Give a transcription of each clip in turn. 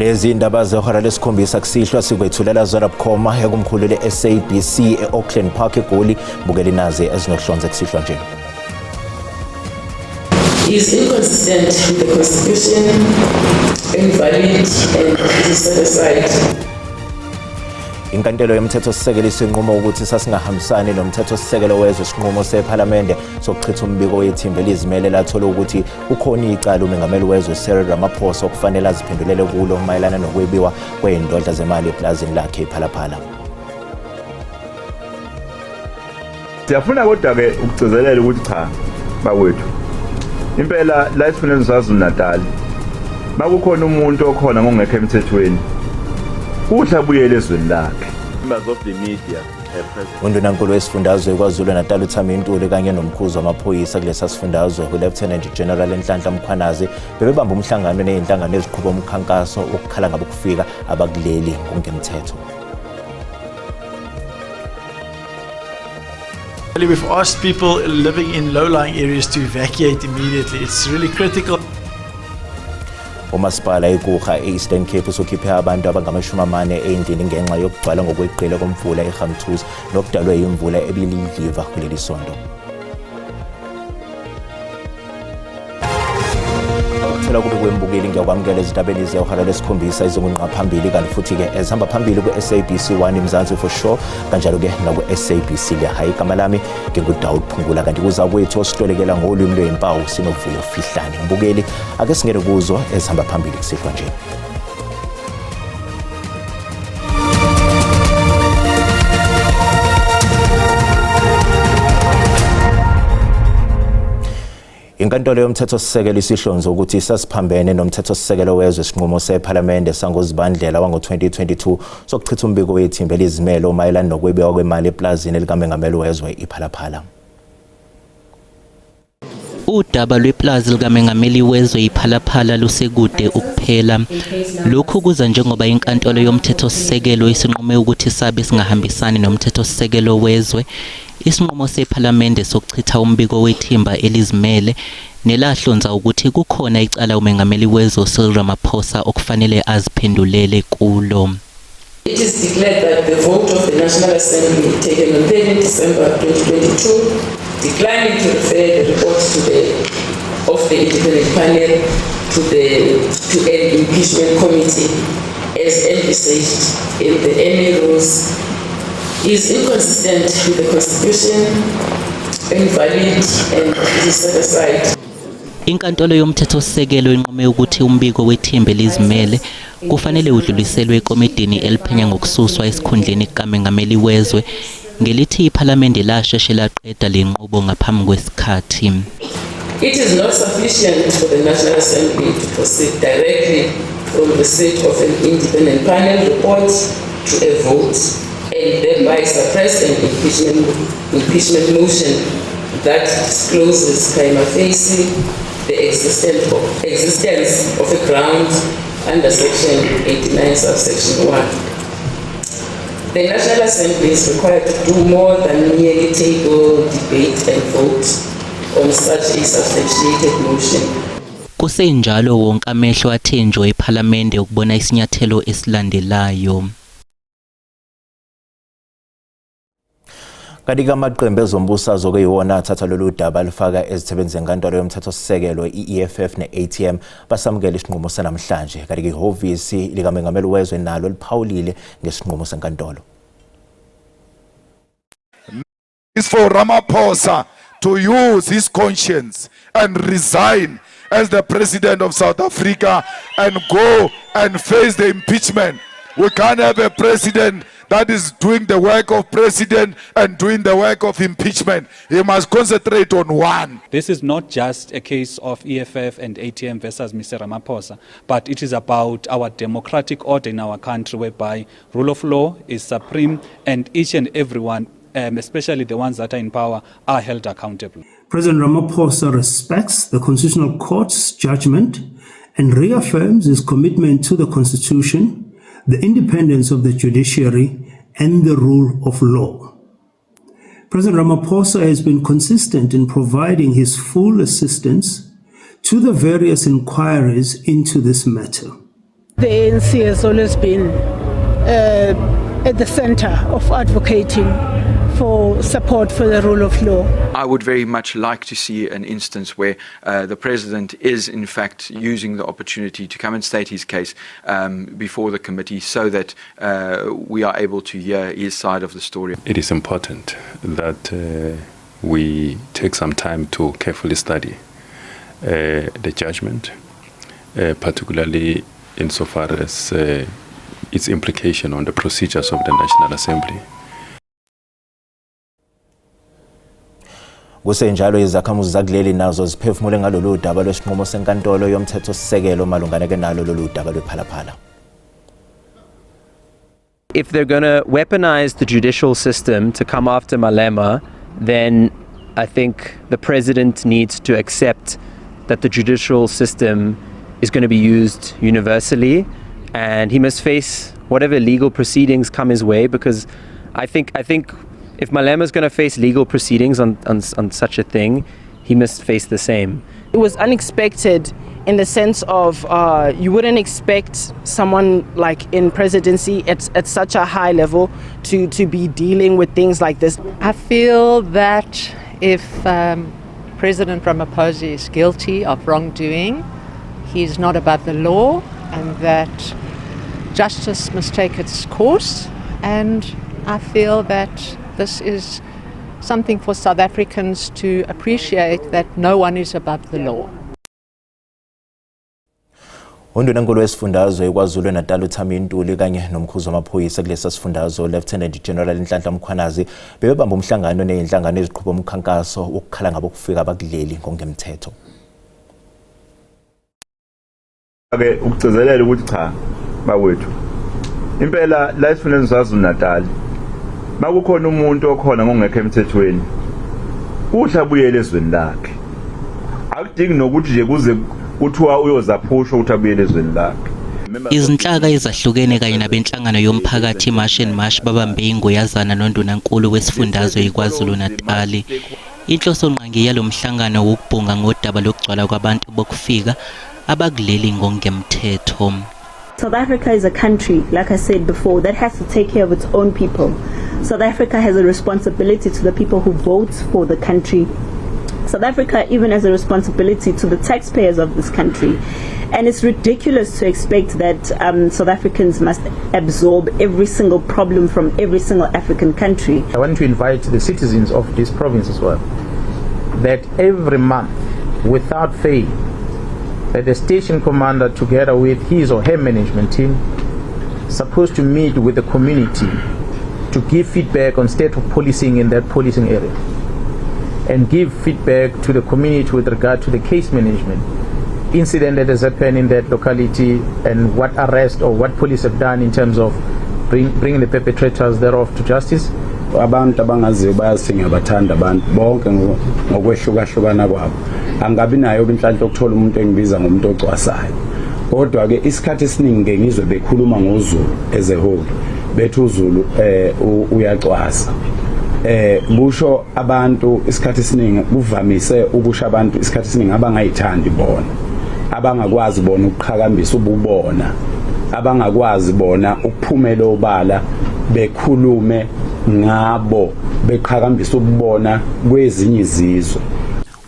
Lezi indaba zehora lesikhombisa kusihlwa sikwethulela zona bukhoma ekumkhulu le-SABC e-Auckland Park eGoli. Bukela nazi ezinohlonze kusihlwa nje. Is inconsistent with the Constitution, invalid and is set aside. Inkantolo yomthethosisekelo isinqumo ukuthi sasingahambisani nomthethosisekelo wezwe isinqumo sePhalamende sokuchitha umbiko wethimba elizimele lathola ukuthi ukhona icala umengameli wezwe Cyril Ramaphosa okufanele aziphendulele kulo mayelana nokwebiwa kwey'ndodla zemali eplazini lakhe iPhalaphala. Siyafuna kodwa-ke ukugcizelela ukuthi cha bakwethu impela la esifundeni saZulu-Natal makukhona umuntu okhona ngongekho emthethweni uhle abuyele ezweni lakhe. Members of the media Undunankulu wesifundazwe KwaZulu-Natal uThami Ntuli kanye nomkhuzi wamaphoyisa kulesa sifundazwe uLieutenant General Nhlanhla Mkhwanazi bebebamba umhlangano nezinhlangano eziqhuba umkhankaso ukukhala ngabe kufika abakuleli ngokungemthetho. We've asked people living in low-lying areas to evacuate immediately. It's really critical. Umasipala eGuga e-Eastern Cape usukhiphe abantu abangamashumi endlini ngenxa yokugcwala ngokweqile komvula eGamthuzi nokudalwe imvula ebilidliva kuleli sonto. Ukuthola kube kwembukeli ngiyakwamukela ezindabeni zehora lesikhombisa izinqqa phambili kanti futhi-ke ezihamba phambili ku-SABC 1 Mzansi for sure kanjalo-ke naku-SABC lehayi igama lami nginguDawud Phungula kanti kuza kwethu osihlolekela ngolwimi lweyimpawu sinovuyo Fihlane. Mbukeli ake singene kuzo ezihamba phambili kusihlwa nje. Inkantolo yomthethosisekelo isihlonza ukuthi sasiphambene nomthethosisekelo wezwe isinqumo sePhalamende sangoZibandlela wango-2022 sokuchitha umbiko wethimba elizimele omayelana nokwebiwa kwemali eplazini likamengameli wezwe iPhalaphala. Udaba lweplazi likamengameli wezwe iPhalaphala lusekude ukuphela. Lokhu kuza njengoba inkantolo yomthethosisekelo isinqume ukuthi sabe singahambisani nomthethosisekelo wezwe. Isinqumo sePhalamende sokuchitha umbiko wethimba elizimele nelahlonza ukuthi kukhona icala umengameli wezwe Cyril Ramaphosa okufanele aziphendulele kulo. It is declared that the vote of the National Assembly taken on 30 December 2022 declining to refer the report of the independent panel to an impeachment committee as envisaged in the MA rules is inconsistent with the Constitution, invalid and is set aside. Inkantolo yomthethosisekelo inqume ukuthi umbiko wethimba elizimele kufanele udluliselwe ekomidini eliphenya ngokususwa esikhundleni kamengameli wezwe ngelithi iPhalamende lasheshe laqeda lenqubo ngaphambi kwesikhathi. It is not sufficient for the National Assembly to proceed directly from the receipt of an independent panel report to a vote and thereby suppress an impeachment motion that discloses prima facie the existence of a ground under Section 89 subsection 1. The National Assembly is required to do more than merely table, debate and vote on such a substantiated motion. Kusenjalo wonke amehlo athenjwa ePhalamende ukubona isinyathelo esilandelayo. Kanti-ke amaqembu ezombusazwe okuyiwona athatha lolu daba lifaka ezithebeni zenkantolo yomthethosisekelo i-EFF ne-ATM basamukela isinqumo sanamhlanje. Kanti-ke ihhovisi likamengameli wezwe nalo liphawulile ngesinqumo senkantolo. It's for Ramaphosa to use his conscience and resign as the president of South Africa and go and face the impeachment. We can't have a president that is doing the work of president and doing the work of impeachment. He must concentrate on one. This is not just a case of EFF and ATM versus Mr. Ramaphosa, but it is about our democratic order in our country whereby rule of law is supreme and each and everyone, especially the ones that are in power, are held accountable. President Ramaphosa respects the Constitutional Court's judgment and reaffirms his commitment to the Constitution, the independence of the judiciary, and the rule of law. President Ramaphosa has been consistent in providing his full assistance to the various inquiries into this matter. The ANC has always been at the center of advocating for support for the rule of law. I would very much like to see an instance where the President is in fact using the opportunity to come and state his case before the committee so that we are able to hear his side of the story. It is important that we take some time to carefully study the judgment, particularly insofar as its implication on the procedures of the National Assembly. Kusenjalo izakhamuzi zakuleli nazo ziphefumule ngalolu daba lwesinqumo senkantolo yomthethosisekelo malungana ke nalo lolu daba lwephalaphala. If they're going to weaponize the judicial system to come after Malema, then I think the president needs to accept that the judicial system is going to be used universally, and he must face whatever legal proceedings come his way, because I think if Malema is going to face legal proceedings on such a thing, he must face the same. It was unexpected in the sense of you wouldn't expect someone like in presidency at such a high level to be dealing with things like this. I feel that if President Ramaphosa is guilty of wrongdoing, he's not above the law, and that justice must take its course. And I feel that this is something for South Africans to appreciate, that no one is above the law. Undunankulu wesifundazwe eKwaZulu Natal uThami Ntuli kanye nomkhuzi wamaphoyisa kulesa sifundazwe Lieutenant General Nhlanhla Mkhwanazi bebebamba umhlangano nezinhlangano eziqhubha umkhankaso wokukhala ngabo kufika abakuleli ngongemthetho. Ake ukugcizelela ukuthi cha bawethu impela la esifundeni saKwaZulu Natal makukhona umuntu okhona ngongekho emthethweni uhle abuyele ezweni lakhe akudingi nokuthi nje kuze kuthiwa uyozaphusha ukuthi abuyele ezweni lakhe. Izinhlaka ezahlukene kanye nabenhlangano yomphakathi March and March babambe ingoyazana noNdunankulu wesifundazwe eKwaZulu Natal. Inhloso nqangi yalomhlangano ukubhunga ngodaba lokugcwala kwabantu bokufika abakuleli ngongemthetho. South Africa is a country, like I said before, that has to take care of its own people. South Africa has a responsibility to the people who vote for the country. South Africa even has a responsibility to the taxpayers of this country. And it's ridiculous to expect that South Africans must absorb every single problem from every single African country. I want to invite the citizens of this province as well, that every month, without fail, that the station commander together with his or her management team supposed to meet with the community to give feedback on state of policing in that policing area, and give feedback to the community with regard to the case management incident that has happened in that locality, and what arrest or what police have done in terms of bringing the perpetrators thereof to justice. Abantu abangaziyo bayasinga bathanda abantu bonke ngokwehlukahlukana kwabo. Angabi nayo inhlanhla ukuthola umuntu engibiza ngomuntu ocwasayo. Kodwa ke isikhathi esiningi ngizwe bekhuluma ngoZulu as a whole. Bethu uZulu uyacwasa. Kusho abantu isikhathi esiningi kuvamise ukusho abantu isikhathi esiningi abangayithandi bona. Abangakwazi bona ukuqhakambisa ububona. Abangakwazi bona ukuphumela obala bekhulume ngabo beqhakambisa ububona kwezinye izizwe.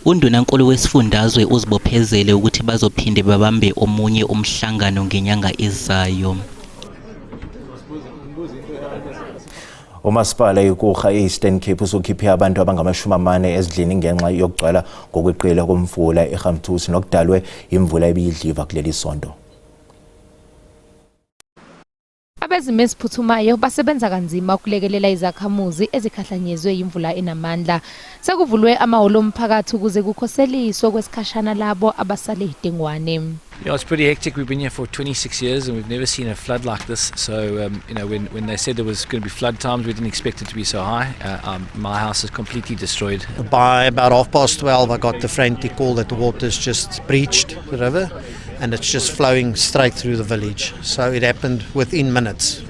Undunankulu wesifundazwe uzibophezele ukuthi bazophinde babambe omunye umhlangano ngenyanga ezayo. Umasipala ikurha eEastern Cape uzokhipha abantu abangama40 ezidlini ngenxa yokugcwala ngokweqela komvula eGamthusi nokudalwe imvula ebiyidliva kuleli sonto. Abezimo eziphuthumayo basebenza kanzima ukulekelela izakhamuzi ezikhahlanyezwe imvula enamandla. Sekuvulwe amahholo omphakathi ukuze kukhoseliswe kwesikhashana labo abasale idengwane. Yeah, it's pretty hectic. We've been here for 26 years and we've never seen a flood like this. So, when they said there was going to be flood times, we didn't expect it to be so high. My house is completely destroyed. By about 12:30, I got the frantic call that the water's just breached the river and it's just flowing straight through the village. So it happened within minutes.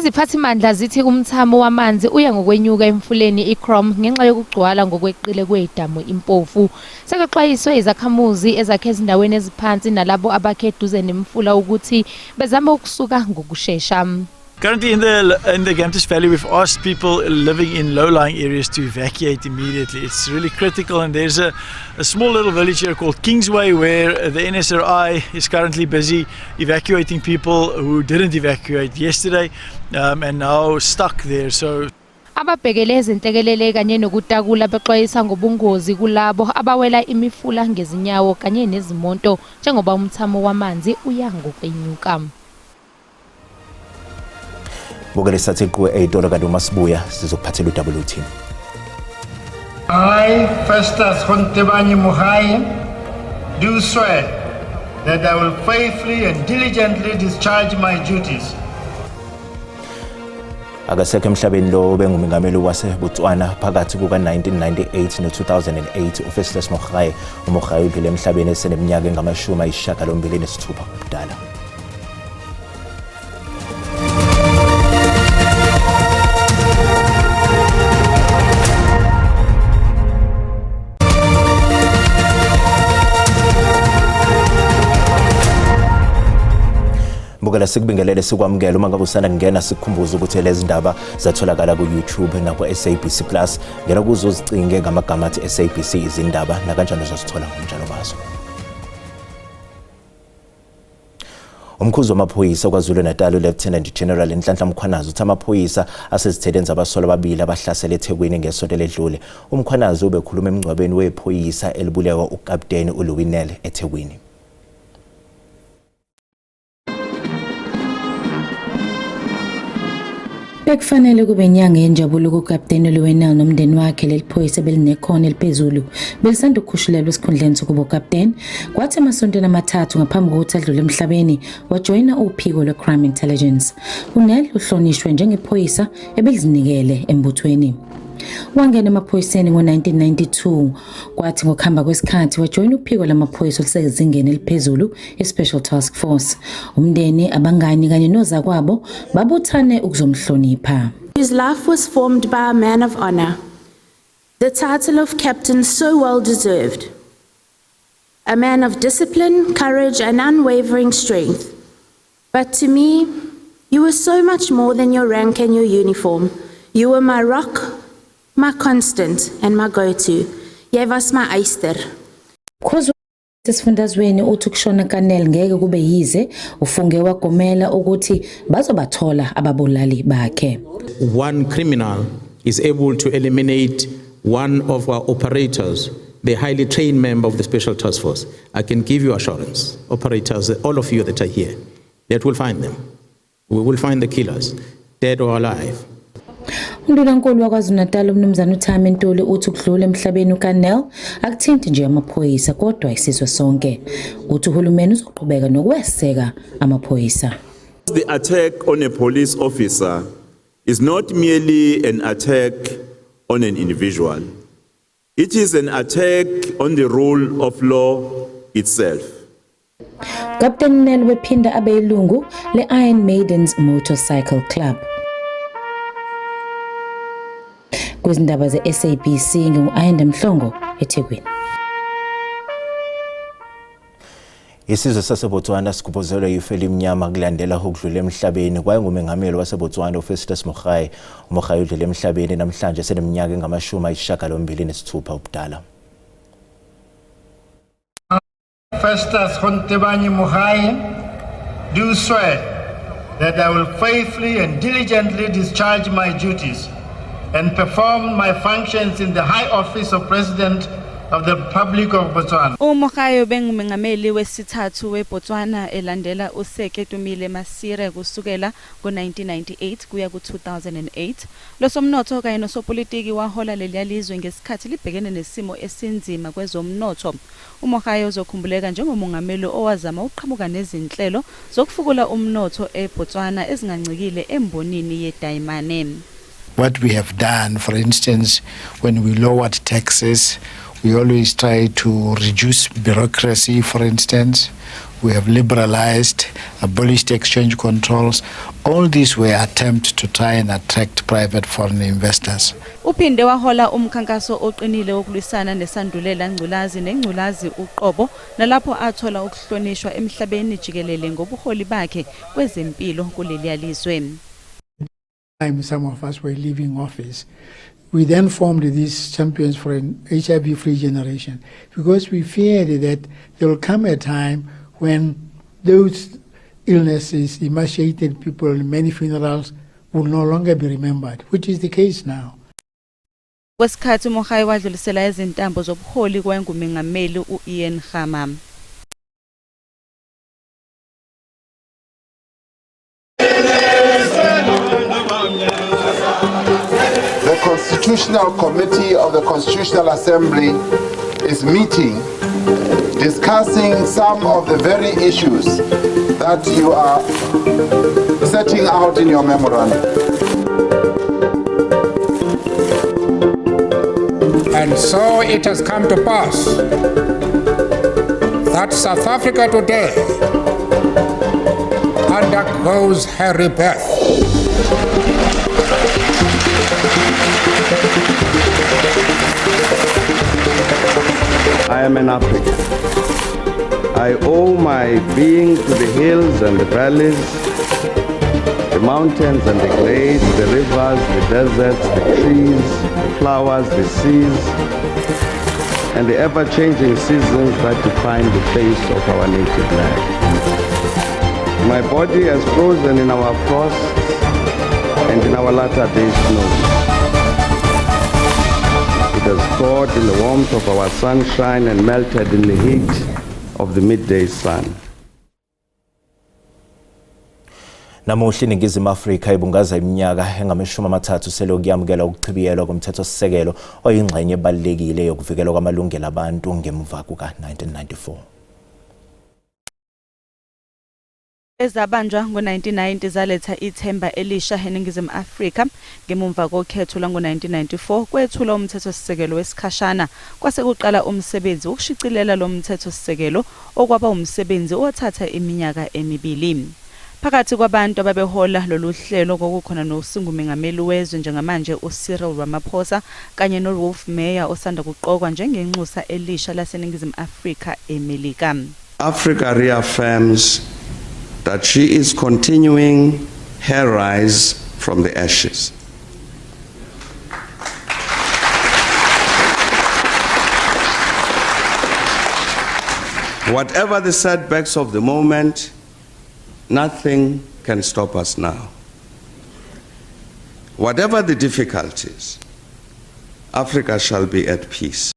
Iziphathimandla zithi umthamo wamanzi uya ngokwenyuka emfuleni iCrom ngenxa yokugcwala ngokweqile kwedamu impofu. Sekuxwayiswe izakhamuzi ezakhe ezindaweni eziphansi nalabo abakhe eduze nemfula ukuthi bezame ukusuka ngokusheshsha. Currently in the Gamtus Valley, we've asked people living in low-lying areas to evacuate immediately. It's really critical, and there's a small little village here called Kingsway where the NSRI is currently busy evacuating people who didn't evacuate yesterday and now stuck there. So Ababhekele izinhlekelele kanye nokutakula bexwayisa ngobungozi kulabo abawela imifula ngezinyawo kanye nezimonto njengoba umthamo wamanzi uya ngokwenyuka. Bukele sathi kuwe 8 kanti uMasibuya sizokuphathela uWT. I, Festus Hontebanye Mogae, do swear that I will faithfully and diligently discharge my duties. Akasekho emhlabeni lo bengumengameli waseBotswana phakathi kuka-1998 no-2008 uFestus Mogae. uMogae udlule emhlabeni eseneminyaka engama-86 ubudala. Bukela sikubingelele sikwamukela uma ngabe usanda ngena sikukhumbuza ukuthi lezi ndaba zatholakala ku YouTube na ku SABC Plus. Ngena kuzo uzicinge ngamagama athi SABC izindaba na kanjani uzosithola njalo bazo. Umkhuzi wamaphoyisa kwaZulu-Natal uLieutenant General Nhlanhla Mkhwanazi uthi amaphoyisa asezitheleni zabasolwa ababili abahlasela eThekwini ngesonto ledlule. uMkhwanazi ubekhuluma emngcwabeni wephoyisa elibulewa uKapteni uLuwinel eThekwini. Bekufanele kube inyanga yenjabulo kuKapteni Luwinel nomndeni wakhe leliphoyisa belinekhono eliphezulu belisanda ukukhushulelwa esikhundleni sokuba ukapteni. Kwathi emasontweni amathathu ngaphambi kokuthi adlule emhlabeni wajoyina uphiko lwe-Crime Intelligence. uNel uhlonishwe njengephoyisa ebelizinikele embuthweni. Wangena emaphoyiseni ngo-1992 kwathi ngokuhamba kwesikhathi wajoyina uphiko lamaphoyisa olusezingeni eliphezulu i-Special Task Force. Umndeni, abangani kanye nozakwabo babuthane ukuzomhlonipha. His life was formed by a man of honor. The title of captain so well deserved. A man of discipline, courage and unwavering strength. But to me, you were so much more than your rank and your uniform. You were my rock, my constant and my go-to. Jy was my eyster. Sesifundazweni uthi ukushona kaNel ngeke kube yize ufunge wagomela ukuthi bazobathola ababulali bakhe. One criminal is able to eliminate one of our operators, the highly trained member of the Special Task Force. I can give you assurance, operators, all of you that are here, that we'll find them. We will find the killers, dead or alive. uNdunankulu wakwaZulu-Natal umnumzana uThami Ntuli uthi ukudlula emhlabeni uKanel akuthinti nje amaphoyisa kodwa isizwe sonke. Uthi uhulumeni uzoqhubeka nokweseka amaphoyisa. The attack on a police officer is not merely an attack on an individual. It is an attack on the rule of law itself. Captain Nel wephinda abe yilungu le-Iron Maidens Motorcycle Club. Kwizindaba ze-SABC ngu-Ayanda Mhlongo eThekwini. Isizwe saseBotswana sikhubuzelwa ifa elimnyama kulandela ukudlula emhlabeni kwayengumengameli waseBotswana uFestus Mogae. uMogae udlule emhlabeni namhlanje seneminyaka engama-86 ubudala. Festus Hontebanye Mogae, do swear that I will faithfully and diligently discharge my duties and perform my functions in the high office of President of the Republic of Botswana. uMogae bengumengameli wesithathu weBotswana elandela uSeke Tumile Masire kusukela ngo-1998 kuya ku-2008. Losomnotho kanye nosopolitiki wahola leliyalizwe ngesikhathi libhekene nesimo esinzima kwezomnotho. uMogae uzokhumbuleka njengomongameli owazama uqhamuka nezinhlelo zokufukula umnotho eBotswana ezingancikile embonini yedayimane. What we have done, for instance, when we lowered taxes, we always try to reduce bureaucracy, for instance. We have liberalized, abolished exchange controls. All these were attempts to try and attract private foreign investors. Uphinde wahola umkhankaso oqinile wokulwisana nesandulela ngculazi nengculazi uqobo nalapho athola ukuhlonishwa emhlabeni jikelele ngobuholi bakhe kwezempilo kuleli yalizwe. Some of us were leaving office. We then formed these champions for an HIV-free generation because we feared that there will come a time when those illnesses emaciated people in many funerals will no longer be remembered, which is the case now. Kwesikhathi uMogae wadlulisela izintambo zobuholi kwengumengameli uIan Khama. The Constitutional Committee of the Constitutional Assembly is meeting, discussing some of the very issues that you are setting out in your memorandum. And so it has come to pass that South Africa today undergoes her rebirth. I am an African. I owe my being to the hills and the valleys, the mountains and the glades, the rivers, the deserts, the trees, the flowers, the seas, and the ever-changing seasons that define the face of our native land. My body has frozen in our frosts and in our latter day snows. It has thawed in the warmth of our sunshine and melted in the heat of the midday sun. Namuhla iNingizimu Afrika ibungaza iminyaka engama-30 sele ukuyamukela ukuchibiyelwa komthethosisekelo oyingxenye ebalulekile yokuvikelwa kwamalungelo abantu ngemuva kuka-1994. Ezabanjwa ngo-1990 zaletha ithemba elisha eNingizimu Afrika ngemuva kokhetho lwango-1994 kwethula umthethosisekelo wesikhashana kwase kuqala umsebenzi wokushicilela lo mthethosisekelo okwaba umsebenzi othatha iminyaka emibili. Phakathi kwabantu ababehola lolu hlelo kokukhona nosingumengameli wezwe njengamanje uCyril Ramaphosa kanye noRolf Meyer osanda kuqokwa njengenxusa elisha laseNingizimu Afrika eMelika. Africa reaffirms that she is continuing her rise from the ashes. Whatever the setbacks of the moment, nothing can stop us now. Whatever the difficulties, Africa shall be at peace.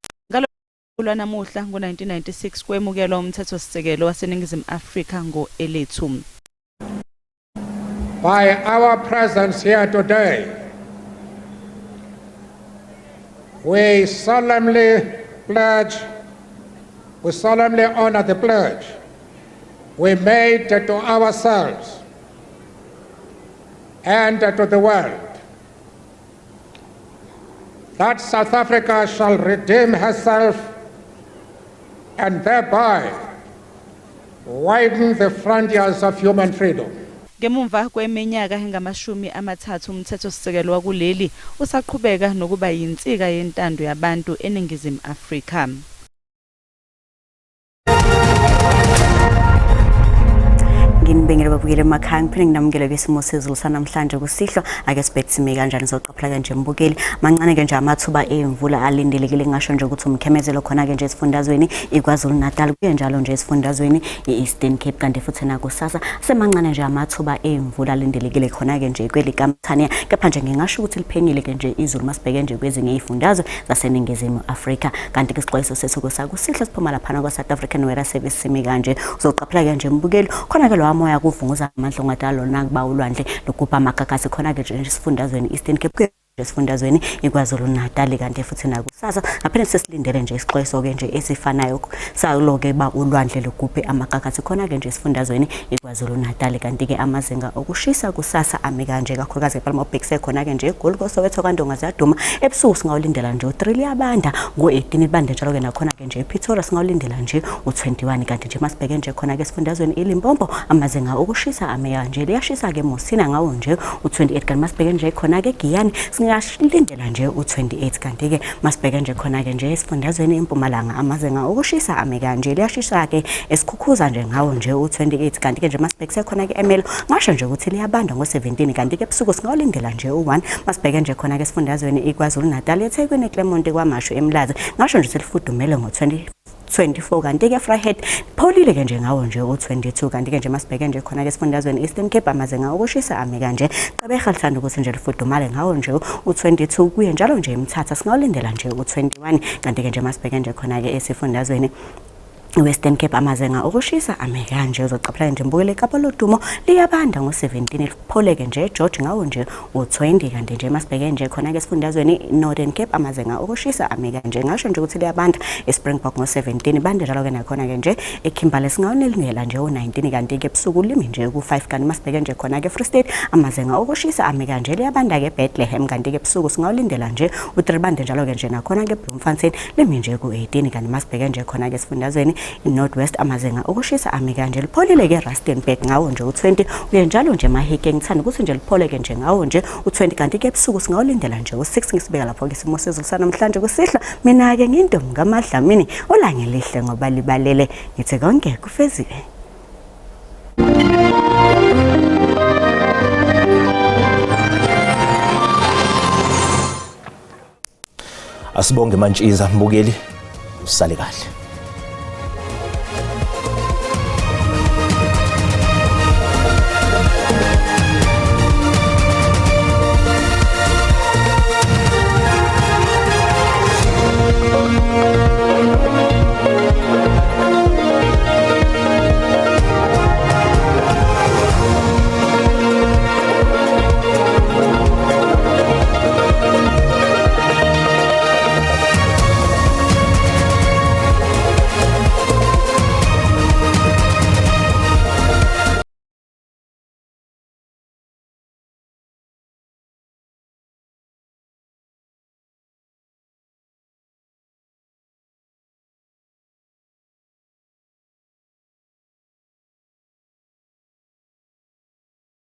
Namuhla ngo-1996 kwemukelwa umthethosisekelo waseNingizimu Afrika ngo-elethu. By our presence here today, we solemnly honor the pledge we made to ourselves and to the world that South Africa shall redeem herself and thereby widen the frontiers of human freedom. Ngemuva kweminyaka engama-30 umthethosisekelo wakuleli usaqhubeka nokuba yinsika yentando yabantu eNingizimu Afrika. Nginibengele babukele emakhaya ngiphinde nginamukele kwesimo sezulu sanamhlanje kusihlwa ake sibheke sime kanjani soqaphela kanje mbukeli mancane ke nje amathuba emvula alindelekile ngisho nje ukuthi umkhemezelo khona ke nje esifundazweni iKwaZulu Natal kuye njalo nje esifundazweni iEastern Cape kanti futhi nakusasa semancane nje amathuba emvula alindelekile khona ke nje kwelikaMthania kepha nje ngingasho ukuthi liphenyile ke nje izulu masibheke nje kwezinye izifundazwe zaseNingizimu Afrika kanti ke isixwayiso sethu kusihlwa siphuma lapha kwa South African Weather Service sime kanje uzoqaphela ke nje mbukeli khona ke moya kuvunguza amandla ongadalo nakuba ulwandle lokupha amagagasi khona ke nje esifundazweni Eastern Cape esifundazweni iKwaZulu Natal kanti futhi kusasa ngaphinde sesilindele nje isixwayiso ke nje esifanayo saloke ba ulwandle lugubhe amakakathi khona ke nje esifundazweni iKwaZulu Natal kanti ke amazinga okushisa kusasa ame kanje kakhulukazi ePalma ubhekise khona ke nje eGoli Soweto kaNdonga ziyaduma ebusuku singawulindela nje u3 liyabanda ngo18 ibande njalo ke nakhona ke nje ePretoria singawulindela nje u21 kanti nje masibheke nje khona ke esifundazweni iLimpopo amazinga okushisa ame kanje liyashisa ke Musina ngawo nje u28 kanti masibheke nje khona ke Giyani singashilindela nje u28 kanti ke masibheke nje khona ke nje esifundazweni eMpumalanga amazinga okushisa ame kanje liyashisa ke esikhukhuza nje ngawo nje u28 kanti ke nje masibhekise khona ke eMelo ngasho nje ukuthi liyabanda ngo17 kanti ke ebusuku singawulindela nje u1 masibheke nje khona ke esifundazweni iKwaZulu Natal eThekwini eClermont kwaMashu eMlazi ngasho nje selifudumele ngo24 kanti ke Vryheid pholile ke nje ngawo nje u22 kanti ke nje masibheke nje khona ke esifundazweni Eastern Cape amazinga okushisa ame kanje Gqeberha lithanda ukuthi nje lifudumale ngawo nje u22 kuye njalo nje eMthatha singawulindela nje u21 kanti ke nje masibheke nje khona ke esifundazweni Western Cape amazinga okushisa ame kanje uzoqaphela nje imbukelo eKapa lodumo liyabanda ngo17 lipholeke nje George ngawo nje u20 kanti nje masibheke nje khona ke esifundazweni Northern Cape amazinga okushisa ame kanje ngasho nje ukuthi liyabanda eSpringbok ngo17 bande njalo ke nakhona ke nje eKimberley singawunelingela nje u19 kanti ke ebusuku limi nje ku5 kanti masibheke nje khona ke Free State amazinga okushisa ame kanje liyabanda ke Bethlehem kanti ke ebusuku singawulindela nje u3 bande njalo ke nje nakhona ke Bloemfontein limi nje ku18 kanti masibheke nje khona ke esifundazweni Northwest amazinga okushisa ame kanje lipholile ke Rustenburg ngawo nje u20 uye njalo nje Mahike ngithanda ukuthi nje lipholeke nje ngawo nje u20 kanti ke ebusuku singawulindela nje u6 ngisibeka lapho ke isimo sezulu sanamhlanje kusihla mina ke ngintombi kaMadlamini olangelihle ngoba libalele ngithi konke kufezile. Asibonge Mantshiza mbukeli usale kahle.